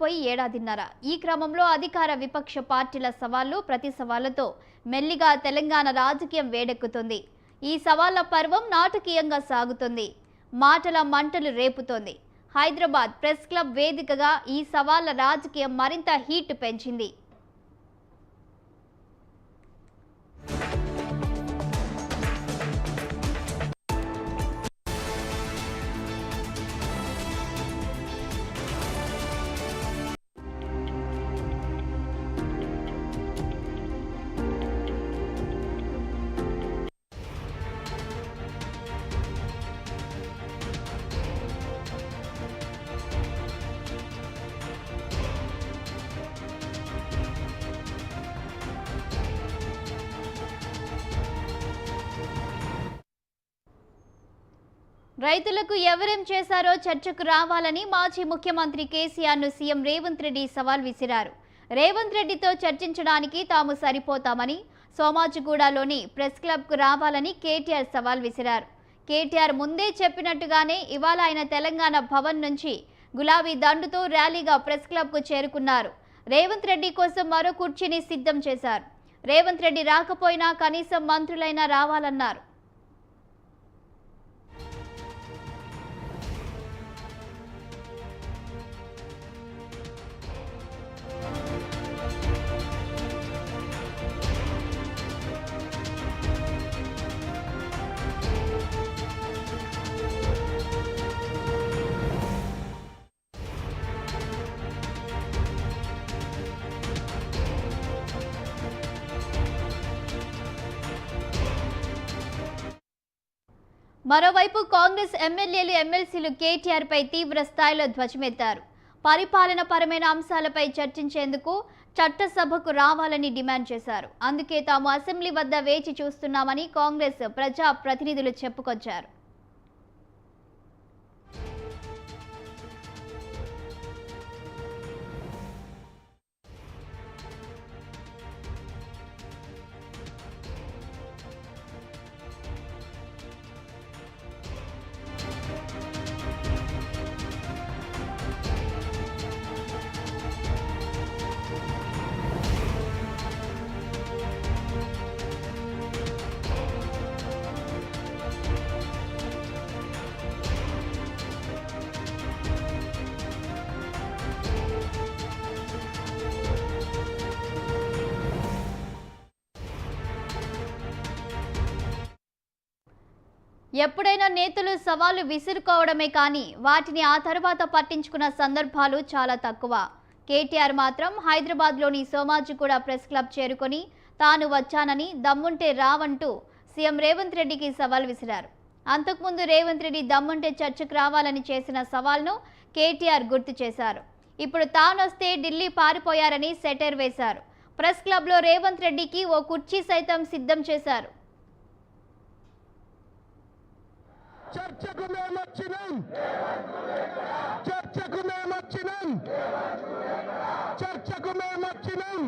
పోయి ఏడాదిన్నర. ఈ క్రమంలో అధికార విపక్ష పార్టీల సవాళ్లు ప్రతి సవాళ్లతో మెల్లిగా తెలంగాణ రాజకీయం వేడెక్కుతుంది. ఈ సవాళ్ల పర్వం నాటకీయంగా సాగుతుంది. మాటల మంటలు రేపుతోంది. హైదరాబాద్ ప్రెస్ క్లబ్ వేదికగా ఈ సవాళ్ల రాజకీయం మరింత హీట్ పెంచింది. రైతులకు ఎవరేం చేశారో చర్చకు రావాలని మాజీ ముఖ్యమంత్రి కేసీఆర్ను సీఎం రేవంత్ రెడ్డి సవాల్ విసిరారు. రేవంత్ రెడ్డితో చర్చించడానికి తాము సరిపోతామని, సోమాజిగూడలోని ప్రెస్ క్లబ్కు రావాలని కేటీఆర్ సవాల్ విసిరారు. కేటీఆర్ ముందే చెప్పినట్టుగానే ఇవాళ ఆయన తెలంగాణ భవన్ నుంచి గులాబీ దండుతో ర్యాలీగా ప్రెస్ క్లబ్కు చేరుకున్నారు. రేవంత్ రెడ్డి కోసం మరో కుర్చీని సిద్ధం చేశారు. రేవంత్ రెడ్డి రాకపోయినా కనీసం మంత్రులైనా రావాలన్నారు. మరోవైపు కాంగ్రెస్ ఎమ్మెల్యేలు ఎమ్మెల్సీలు కేటీఆర్ పై తీవ్ర స్థాయిలో ధ్వజమెత్తారు. పరిపాలన పరమైన అంశాలపై చర్చించేందుకు చట్టసభకు రావాలని డిమాండ్ చేశారు. అందుకే తాము అసెంబ్లీ వద్ద వేచి చూస్తున్నామని కాంగ్రెస్ ప్రజా ప్రతినిధులు చెప్పుకొచ్చారు. ఎప్పుడైనా నేతలు సవాళ్లు విసురుకోవడమే కానీ వాటిని ఆ తర్వాత పట్టించుకున్న సందర్భాలు చాలా తక్కువ. కేటీఆర్ మాత్రం హైదరాబాద్లోని సోమాజిగూడ ప్రెస్ క్లబ్ చేరుకొని తాను వచ్చానని, దమ్ముంటే రావంటూ సీఎం రేవంత్ రెడ్డికి సవాల్ విసిరారు. అంతకుముందు రేవంత్ రెడ్డి దమ్ముంటే చర్చకు రావాలని చేసిన సవాల్ను కేటీఆర్ గుర్తు చేశారు. ఇప్పుడు తానొస్తే ఢిల్లీ పారిపోయారని సెటైర్ వేశారు. ప్రెస్ క్లబ్లో రేవంత్ రెడ్డికి ఓ కుర్చీ సైతం సిద్ధం చేశారు. చర్చకు మేమొచ్చినాం, చర్చకు మేమొచ్చినాం, చర్చకు మేమొచ్చినాం.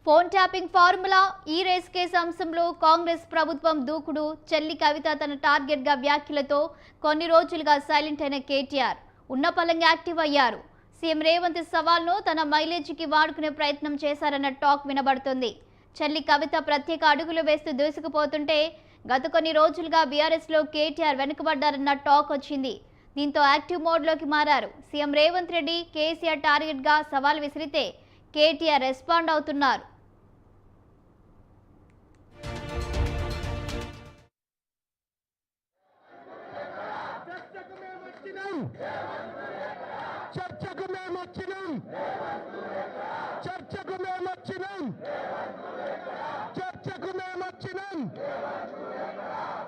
ఫోన్ ట్యాపింగ్ ఫార్ములా, ఈ రేస్ కేసు అంశంలో కాంగ్రెస్ ప్రభుత్వం దూకుడు, చెల్లి కవిత తన టార్గెట్గా వ్యాఖ్యలతో కొన్ని రోజులుగా సైలెంట్ అయిన కేటీఆర్ ఉన్నపలంగా యాక్టివ్ అయ్యారు. సీఎం రేవంత్ సవాల్ను తన మైలేజీకి వాడుకునే ప్రయత్నం చేశారన్న టాక్ వినబడుతుంది. చెల్లి కవిత ప్రత్యేక అడుగులు వేస్తూ దూసుకుపోతుంటే గత కొన్ని రోజులుగా బీఆర్ఎస్లో కేటీఆర్ వెనుకబడ్డారన్న టాక్ వచ్చింది. దీంతో యాక్టివ్ మోడ్లోకి మారారు. సీఎం రేవంత్ రెడ్డి కేసీఆర్ టార్గెట్గా సవాల్ విసిరితే కేటీఆర్ రెస్పాండ్ అవుతున్నారు. చర్చకు మేమొచ్చినాం, చర్చకు మేమొచ్చినాం, చర్చకు మేమొచ్చినాం,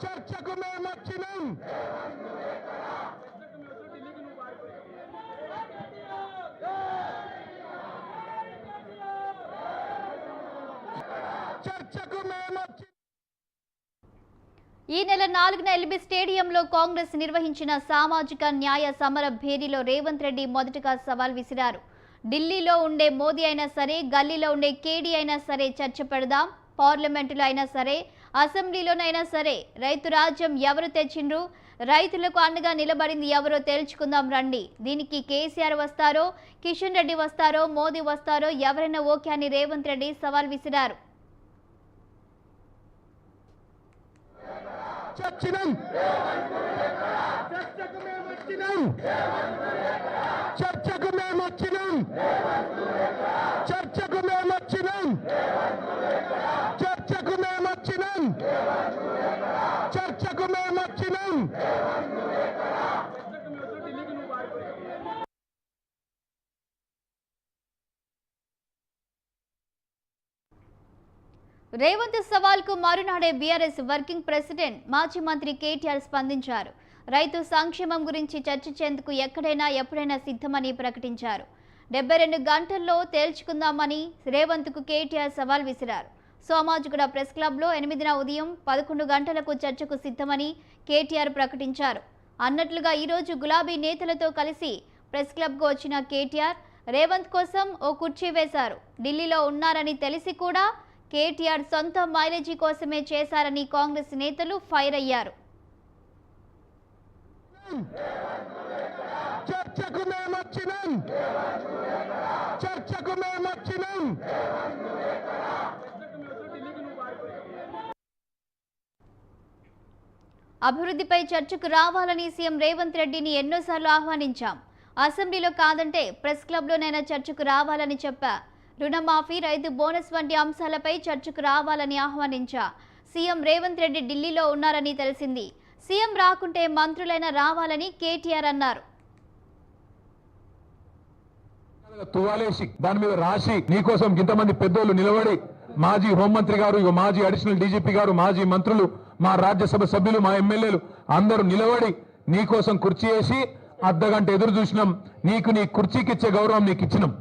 చర్చకు మేమొచ్చినాం. చర్చకు మేము ఈ నెల 4న ఎల్బీ స్టేడియంలో కాంగ్రెస్ నిర్వహించిన సామాజిక న్యాయ సమర భేరీలో రేవంత్ రెడ్డి మొదటగా సవాల్ విసిరారు. ఢిల్లీలో ఉండే మోదీ అయినా సరే, గల్లీలో ఉండే కేడీ అయినా సరే చర్చ పెడదాం, పార్లమెంటులో అయినా సరే, అసెంబ్లీలోనైనా సరే రైతు రాజ్యం ఎవరు తెచ్చిండ్రు, రైతులకు అండగా నిలబడింది ఎవరో తేల్చుకుందాం రండి. దీనికి కేసీఆర్ వస్తారో, కిషన్ రెడ్డి వస్తారో, మోదీ వస్తారో ఎవరైనా ఓకే అని రేవంత్ రెడ్డి సవాల్ విసిరారు. చర్చనం చర్చకు మేము వచ్చినాం చర్చకు మేము వచ్చినాం చర్చకు మేము వచ్చినాం చర్చకు మేము వచ్చినాం చర్చకు మేము వచ్చినాం రేవంత్ సవాల్కు మరునాడే బీఆర్ఎస్ వర్కింగ్ ప్రెసిడెంట్ మాజీ మంత్రి కేటీఆర్ స్పందించారు. రైతు సంక్షేమం గురించి చర్చించేందుకు ఎక్కడైనా ఎప్పుడైనా సిద్ధమని ప్రకటించారు. 72 గంటల్లో తేల్చుకుందామని రేవంత్కు కేటీఆర్ సవాల్ విసిరారు. సోమాజిగూడ ప్రెస్ క్లబ్లో 8న ఉదయం 11 గంటలకు చర్చకు సిద్ధమని కేటీఆర్ ప్రకటించారు. అన్నట్లుగా ఈరోజు గులాబీ నేతలతో కలిసి ప్రెస్ క్లబ్కు వచ్చిన కేటీఆర్ రేవంత్ కోసం ఓ కుర్చీ వేశారు. ఢిల్లీలో ఉన్నారని తెలిసి కూడా కేటీఆర్ సొంత మైలేజీ కోసమే చేశారని కాంగ్రెస్ నేతలు ఫైర్ అయ్యారు. చర్చకు మేము వచ్చినాం చర్చకు మేము వచ్చినాం అభివృద్ధిపై చర్చకు రావాలని సీఎం రేవంత్ రెడ్డిని ఎన్నోసార్లు ఆహ్వానించాం. అసెంబ్లీలో కాదంటే ప్రెస్ క్లబ్లోనైనా చర్చకు రావాలని చెప్పా. రుణమాఫీ, రైతు బోనస్ వంటి అంశాలపై చర్చకు రావాలని ఆహ్వానించా. సీఎం రేవంత్ రెడ్డి ఢిల్లీలో ఉన్నారని తెలిసింది. సీఎం రాకుంటే మంత్రులైనా రావాలని కేటీఆర్ అన్నారు. తువాలేసి దాని మీద రాసి నీకోసం ఇంతమంది పెద్దోళ్ళు నిలబడి మాజీ హోంమంత్రి గారు, మాజీ అడిషనల్ డీజీపీ గారు, మాజీ మంత్రులు, మా రాజ్యసభ సభ్యులు, మా ఎమ్మెల్యేలు అందరూ నిలబడి నీకోసం కుర్చీ వేసి అర్ధగంట ఎదురు చూసినాం. నీకు నీ కుర్చీకి ఇచ్చే గౌరవం నీకు ఇచ్చినాం.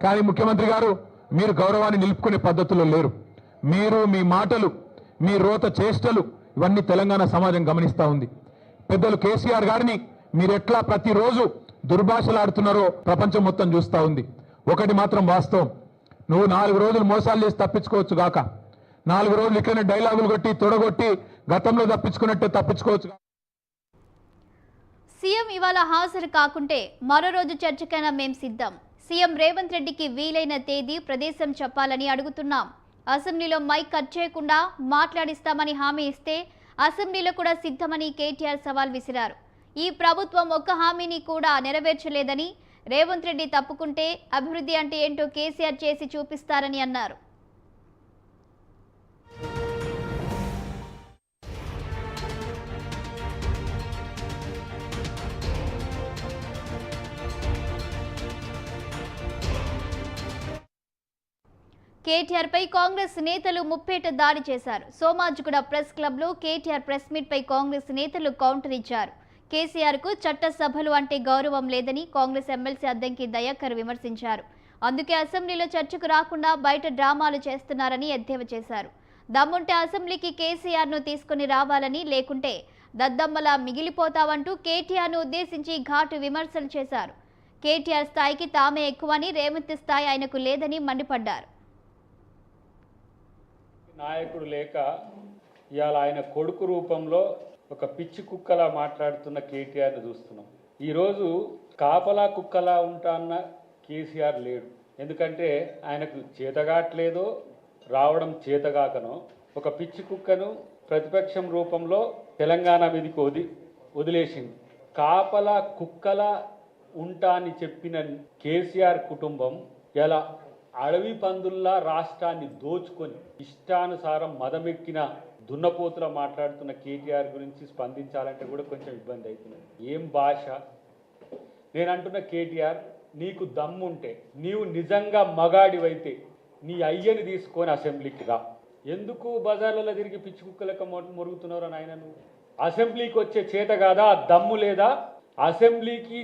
కానీ ముఖ్యమంత్రి గారు, మీరు గౌరవాన్ని నిలుపుకునే పద్ధతిలో లేరు. మీరు మీ మాటలు, మీ రోత చేష్టలు ఇవన్నీ తెలంగాణ సమాజం గమనిస్తూ ఉంది. పెద్దలు కేసీఆర్ గారిని మీరు ఎట్లా ప్రతిరోజు దుర్భాషలాడుతున్నారో ప్రపంచం మొత్తం చూస్తూ ఉంది. ఒకటి మాత్రం వాస్తవం, నువ్వు 4 రోజులు మోసాలు చేసి తప్పించుకోవచ్చు గాక, 4 రోజులు ఇట్లనే డైలాగులు కొట్టి తొడగొట్టి గతంలో తప్పించుకున్నట్టే తప్పించుకోవచ్చు. సీఎం ఇవాళ హాజరు కాకుంటే మరో రోజు చర్చకైనా మేం సిద్ధం. సీఎం రేవంత్ రెడ్డికి వీలైన తేదీ, ప్రదేశం చెప్పాలని అడుగుతున్నాం. అసెంబ్లీలో మైక్ కట్ చేయకుండా మాట్లాడిస్తామని హామీ ఇస్తే అసెంబ్లీలో కూడా సిద్ధమని కేటీఆర్ సవాల్ విసిరారు. ఈ ప్రభుత్వం ఒక్క హామీని కూడా నెరవేర్చలేదని, రేవంత్ రెడ్డి తప్పుకుంటే అభివృద్ధి అంటే ఏంటో కేసీఆర్ చేసి చూపిస్తారని అన్నారు. కేటీఆర్ పై కాంగ్రెస్ నేతలు ముప్పేట దాడి చేశారు. సోమాజిగూడ ప్రెస్ క్లబ్లో కేటీఆర్ ప్రెస్ మీట్ పై కాంగ్రెస్ నేతలు కౌంటర్ ఇచ్చారు. కేసీఆర్ కు చట్టసభలు అంటే గౌరవం లేదని కాంగ్రెస్ ఎమ్మెల్సీ అద్దంకి దయాకర్ విమర్శించారు. అందుకే అసెంబ్లీలో చర్చకు రాకుండా బయట డ్రామాలు చేస్తున్నారని ఎద్దేవా చేశారు. దమ్ముంటే అసెంబ్లీకి కేసీఆర్ ను తీసుకుని రావాలని, లేకుంటే దద్దమ్మలా మిగిలిపోతావంటూ కేటీఆర్ ను ఉద్దేశించి ఘాటు విమర్శలు చేశారు. కేటీఆర్ స్థాయికి తామే ఎక్కువని, రేవంత్ స్థాయి ఆయనకు లేదని మండిపడ్డారు. నాయకుడు లేక ఇవాళ ఆయన కొడుకు రూపంలో ఒక పిచ్చి కుక్కలా మాట్లాడుతున్న కేటీఆర్ని చూస్తున్నాం. ఈరోజు కాపలా కుక్కలా ఉంటాన్న కేసీఆర్ లేడు. ఎందుకంటే ఆయనకు చేతగాట్లేదో, రావడం చేతగాకనో ఒక పిచ్చి కుక్కను ప్రతిపక్షం రూపంలో తెలంగాణ మీదకి వదిలేసింది. కాపలా కుక్కలా ఉంటా అని చెప్పిన కేసీఆర్ కుటుంబం ఎలా అడవి పందుల్లా రాష్ట్రాన్ని దోచుకొని ఇష్టానుసారం మదమెక్కిన దున్నపోతులా మాట్లాడుతున్న కేటీఆర్ గురించి స్పందించాలంటే కూడా కొంచెం ఇబ్బంది అవుతుంది. ఏం భాష! నేను అంటున్న కేటీఆర్, నీకు దమ్ముంటే, నీవు నిజంగా మగాడివైతే నీ అయ్యని తీసుకొని అసెంబ్లీకి రా. ఎందుకు బజార్లలో తిరిగి పిచ్చి కుక్కలక మొరుగుతున్నారో నాయన? నువ్వు అసెంబ్లీకి వచ్చే చేత కాదా? దమ్ము లేదా? అసెంబ్లీకి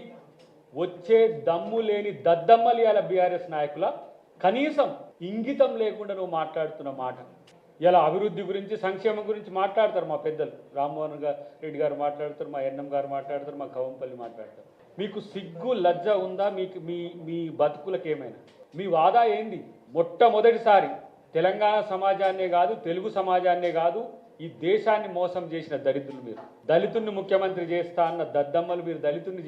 వచ్చే దమ్ము లేని దద్దమ్మలు ఇవాళ బీఆర్ఎస్ నాయకుల కనీసం ఇంగితం లేకుండా నువ్వు మాట్లాడుతున్న మాట. ఇలా అభివృద్ధి గురించి సంక్షేమం గురించి మాట్లాడతారు మా పెద్దలు. రామ్మోహన్ రెడ్డి గారు మాట్లాడతారు, మా ఎన్ఎం గారు మాట్లాడతారు, మా కవంపల్లి మాట్లాడతారు. మీకు సిగ్గు లజ్జ ఉందా? మీకు మీ బతుకులకు ఏమైనా మీ వాదా ఏంది? మొట్టమొదటిసారి తెలంగాణ సమాజాన్నే కాదు, తెలుగు సమాజాన్నే కాదు, ఈ దేశాన్ని మోసం చేసిన దళితులు మీరు. దళితుడిని ముఖ్యమంత్రి చేస్తా అన్న దద్దమ్మలు మీరు దళితుడిని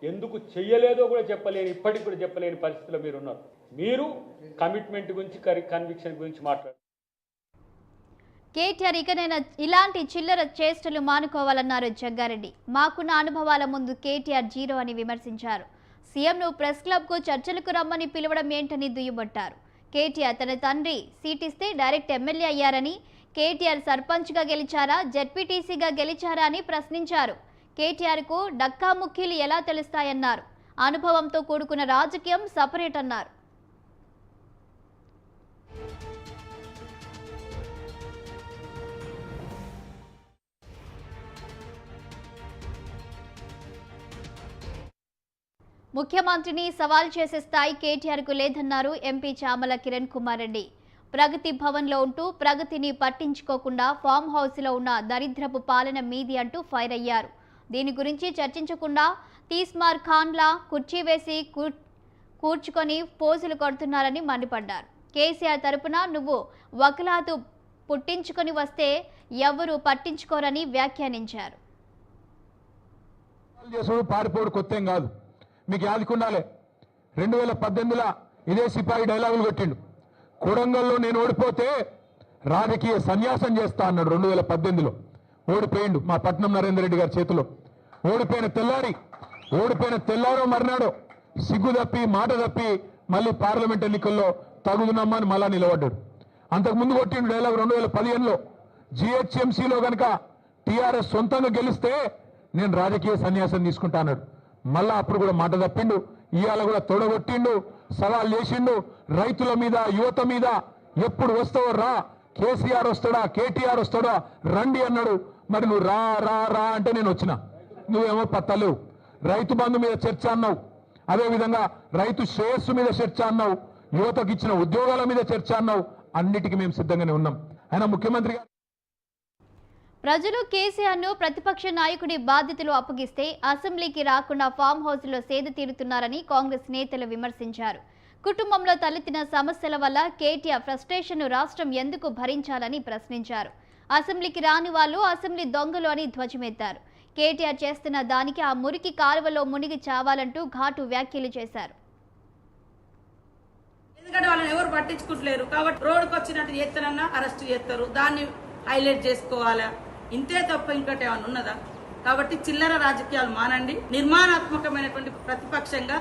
ఎందుకు చెయ్యలేదో కూడా చెప్పలేని, ఇప్పటికి కూడా చెప్పలేని పరిస్థితిలో మీరు ఉన్నారు. మీరు కమిట్మెంట్ గురించి, కన్విక్షన్ గురించి మాట్లాడారు. కేటీఆర్ ఇకనైనా ఇలాంటి చిల్లర చేష్టలు మానుకోవాలన్నారు జగ్గారెడ్డి. మాకున్న అనుభవాల ముందు కేటీఆర్ జీరో అని విమర్శించారు. సీఎంను ప్రెస్ క్లబ్కు చర్చలకు రమ్మని పిలవడం ఏంటని దుయ్యబట్టారు. కేటీఆర్ తన తండ్రి సీటిస్తే డైరెక్ట్ ఎమ్మెల్యే అయ్యారని, కేటీఆర్ సర్పంచ్గా గెలిచారా, జెడ్పీటీసీగా గెలిచారా అని ప్రశ్నించారు. కేటీఆర్కు డక్కాముక్కీలు ఎలా తెలుస్తాయన్నారు. అనుభవంతో కూడుకున్న రాజకీయం సపరేట్ అన్నారు. ముఖ్యమంత్రిని సవాల్ చేసే స్థాయి కేటీఆర్కు లేదన్నారు ఎంపీ చామల కిరణ్ కుమార్ రెడ్డి. ప్రగతి భవన్లో ఉంటూ ప్రగతిని పట్టించుకోకుండా ఫామ్ హౌస్లో ఉన్న దరిద్రపు పాలన మీది అంటూ ఫైర్ అయ్యారు. దీని గురించి చర్చించకుండా తీస్మార్ ఖాన్లా కుర్చీ వేసి కూర్చుకొని పోజులు కొడుతున్నారని మండిపడ్డారు. కేసీఆర్ తరపున నువ్వు వకలాతు పుట్టించుకొని వస్తే ఎవరూ పట్టించుకోరని వ్యాఖ్యానించారు. పారిపోడు కొత్తేం కాదు, మీకు యాదుకుండాలి. 2018లో ఇదే సిపాయి డైలాగులు కొట్టిండు. కొడంగల్లో నేను ఓడిపోతే రాజకీయ సన్యాసం చేస్తా అన్నాడు. 2018లో ఓడిపోయిండు మా పట్నం నరేందర్ రెడ్డి గారి చేతిలో. ఓడిపోయిన తెల్లారో మర్నాడో సిగ్గు తప్పి మాట తప్పి మళ్ళీ పార్లమెంట్ ఎన్నికల్లో తగుదునమ్మని మళ్ళా నిలబడ్డాడు. అంతకుముందు కొట్టిండు డైలాగ్ 2015లో జిహెచ్ఎంసీలో కనుక టీఆర్ఎస్ సొంతంగా గెలిస్తే నేను రాజకీయ సన్యాసం తీసుకుంటా అన్నాడు. మళ్ళా అప్పుడు కూడా మాట తప్పిండు. ఇవాళ కూడా తొడగొట్టిండు, సవాల్ చేసిండు. రైతుల మీద, యువత మీద ఎప్పుడు వస్తావో రా, కేసీఆర్ వస్తాడా, కేటీఆర్ వస్తాడా, రండి అన్నాడు. మరి నువ్వు రా రా రా అంటే నేను వచ్చిన, నువ్వేమో పత్తలేవు. రైతు బంధు మీద చర్చ అన్నావు, అదేవిధంగా రైతు శ్రేయస్సు మీద చర్చ అన్నావు, యువతకు ఇచ్చిన ఉద్యోగాల మీద చర్చ అన్నావు. అన్నిటికీ మేము సిద్ధంగానే ఉన్నాం. ఆయన ముఖ్యమంత్రి గారు ప్రజలు కేసీఆర్ను ప్రతిపక్ష నాయకుడి బాధ్యతలు అప్పగిస్తే అసెంబ్లీకి రాకుండా ఫామ్ హౌస్లో సేద తీరుతున్నారని కాంగ్రెస్ నేతలు విమర్శించారు. కుటుంబంలో తలెత్తిన సమస్యల వల్ల కేటీఆర్ ఫ్రస్ట్రేషన్ను రాష్ట్రం ఎందుకు భరించాలని ప్రశ్నించారు. అసెంబ్లీకి రాని వాళ్ళు అసెంబ్లీ దొంగలు అని ధ్వజమెత్తారు. కేటీఆర్ చేస్తున్న దానికి ఆ మురికి కాలువలో మునిగి చావాలంటూ ఘాటు వ్యాఖ్యలు చేశారు. ఎందుకంటే వాళ్ళని ఎవరు పట్టించుకుంటలేరు కాబట్టి రోడ్డుకు వచ్చినట్టు చేస్తానన్నా అరెస్ట్ చేస్తారు, దాన్ని హైలైట్ చేసుకోవాలా, ఇంతే తప్ప ఇంకోటి ఏమైనా ఉన్నదా? కాబట్టి చిల్లర రాజకీయాలు మానండి, నిర్మాణాత్మకమైనటువంటి ప్రతిపక్షంగా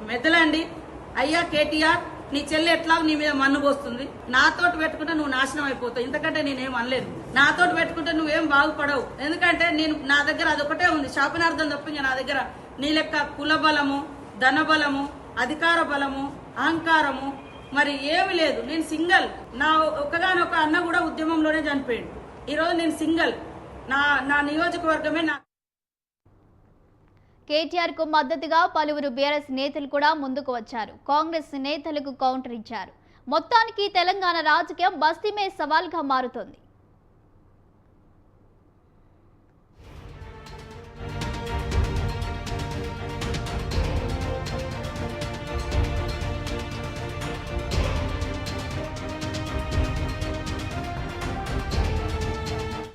మెదలండి. అయ్యా కేటీఆర్, నీ చెల్లి ఎట్లా నీ మీద మన్ను పోస్తుంది, నాతోటి పెట్టుకుంటే నువ్వు నాశనం అయిపోతావు. ఎందుకంటే నేనేం అనలేదు, నాతోటి పెట్టుకుంటే నువ్వేం బాగుపడవు. ఎందుకంటే నా దగ్గర అదొకటే ఉంది, శాపనార్థం తప్ప నా దగ్గర నీ లెక్క కుల బలము, ధన బలము, అధికార బలము, అహంకారము మరి ఏమి లేదు. నేను సింగల్. నా ఒకగానొక అన్న కూడా ఉద్యమంలోనే చనిపోయాడు. ఈరోజు నేను సింగల్. నా నియోజకవర్గమే నా. కేటీఆర్ కు మద్దతుగా పలువురు బీఆర్ఎస్ నేతలు కూడా ముందుకు వచ్చారు. కాంగ్రెస్ నేతలకు కౌంటర్ ఇచ్చారు. మొత్తానికి తెలంగాణ రాజకీయం బస్తీ మే సవాల్గా మారుతోంది.